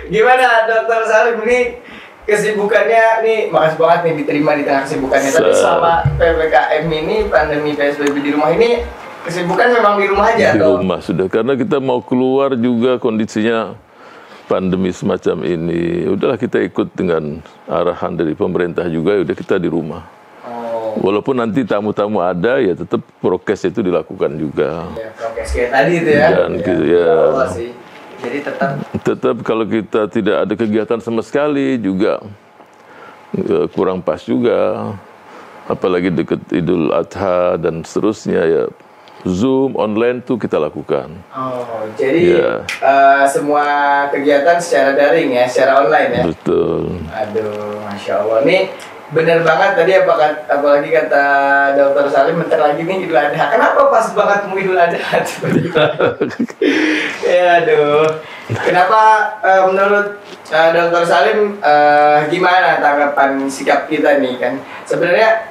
Gimana Dokter Salim ini kesibukannya nih, makasih banget nih diterima di tengah kesibukannya. Tapi selama PPKM ini, pandemi PSBB di rumah ini, kesibukan memang di rumah aja? Di rumah sudah, karena kita mau keluar juga kondisinya pandemi semacam ini. Udahlah kita ikut dengan arahan dari pemerintah juga, udah kita di rumah. Walaupun nanti tamu-tamu ada, ya tetap prokes itu dilakukan juga. Ya, prokes kayak tadi itu ya. Dan gitu ya. Jadi tetap kalau kita tidak ada kegiatan sama sekali juga kurang pas juga, apalagi dekat Idul Adha dan seterusnya ya, Zoom online tuh kita lakukan. Oh, jadi semua kegiatan secara daring ya, secara online ya. Betul. Aduh, Masya Allah nih. Bener banget tadi apalagi kata Dokter Salim bentar lagi nih Idul Adha. Kenapa pas banget mau Idul Adha? Ya aduh. Kenapa menurut Dokter Salim gimana tanggapan sikap kita nih kan? Sebenarnya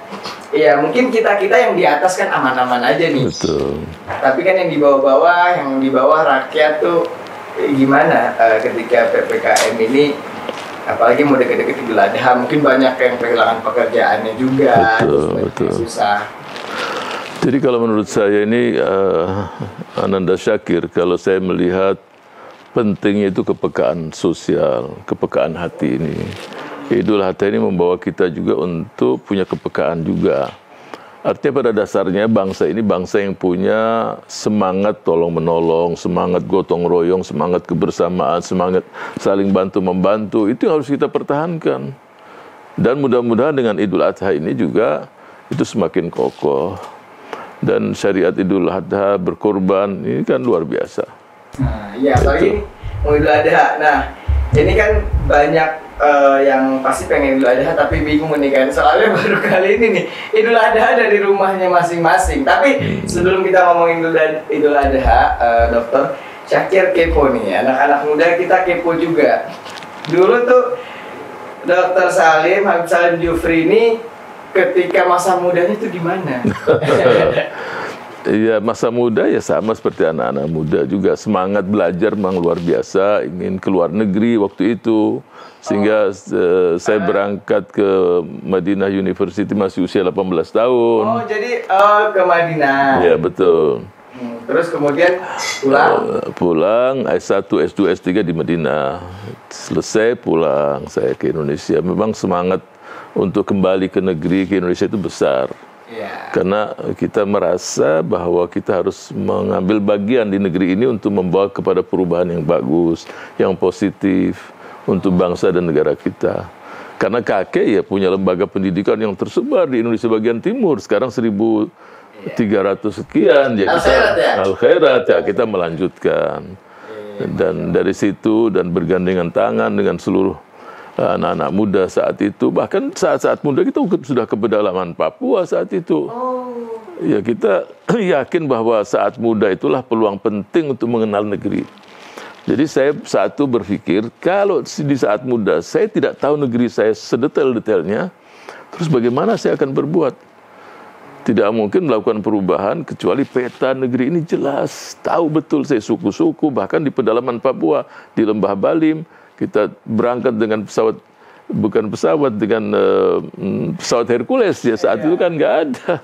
ya mungkin kita yang di atas kan aman-aman aja nih. Betul. Tapi kan yang di bawah rakyat tuh gimana ketika PPKM ini? Apalagi mau deket-deket Idul Adha, mungkin banyak yang kehilangan pekerjaannya juga, betul. susah. Jadi kalau menurut saya ini Ananda Syakir, kalau saya melihat pentingnya itu kepekaan sosial, kepekaan hati ini. Idul Adha ini membawa kita juga untuk punya kepekaan juga. Artinya pada dasarnya bangsa ini bangsa yang punya semangat tolong-menolong, semangat gotong royong, semangat kebersamaan, semangat saling bantu-membantu. Itu yang harus kita pertahankan. Dan mudah-mudahan dengan Idul Adha ini juga itu semakin kokoh. Dan syariat Idul Adha berkorban, ini kan luar biasa. Nah, iya, apalagi mau Idul Adha. Nah, ini kan banyak yang pasti pengen Idul Adha tapi bingung nih kan, soalnya baru kali ini nih Idul Adha dari rumahnya masing-masing. Tapi sebelum kita ngomongin Idul Adha, Dokter Syakir kepo nih, anak-anak muda kita kepo juga. Dulu tuh Dokter Salim, Habib Salim Jufri ini ketika masa mudanya tuh gimana? Iya, masa muda ya sama seperti anak-anak muda juga, semangat belajar memang luar biasa, ingin keluar negeri waktu itu. Sehingga saya berangkat ke Madinah University masih usia 18 tahun. Oh, jadi ke Madinah. Ya, betul. Terus kemudian pulang S1, S2, S3 di Madinah. Selesai pulang saya ke Indonesia. Memang semangat untuk kembali ke negeri, ke Indonesia itu besar. Karena kita merasa bahwa kita harus mengambil bagian di negeri ini untuk membawa kepada perubahan yang bagus, yang positif untuk bangsa dan negara kita. Karena kakek ya punya lembaga pendidikan yang tersebar di Indonesia bagian timur, sekarang 1.300 sekian. Ya Al-Khairat ya kita melanjutkan. Dan dari situ dan bergandengan tangan dengan seluruh anak-anak muda saat itu, bahkan saat-saat muda kita sudah ke pedalaman Papua saat itu. Ya kita yakin bahwa saat muda itulah peluang penting untuk mengenal negeri. Jadi saya saat itu berpikir, kalau di saat muda saya tidak tahu negeri saya sedetail-detailnya, terus bagaimana saya akan berbuat? Tidak mungkin melakukan perubahan kecuali peta negeri ini jelas, tahu betul saya suku-suku, bahkan di pedalaman Papua, di Lembah Balim, kita berangkat dengan pesawat, bukan pesawat, dengan pesawat Hercules ya saat itu kan nggak ada.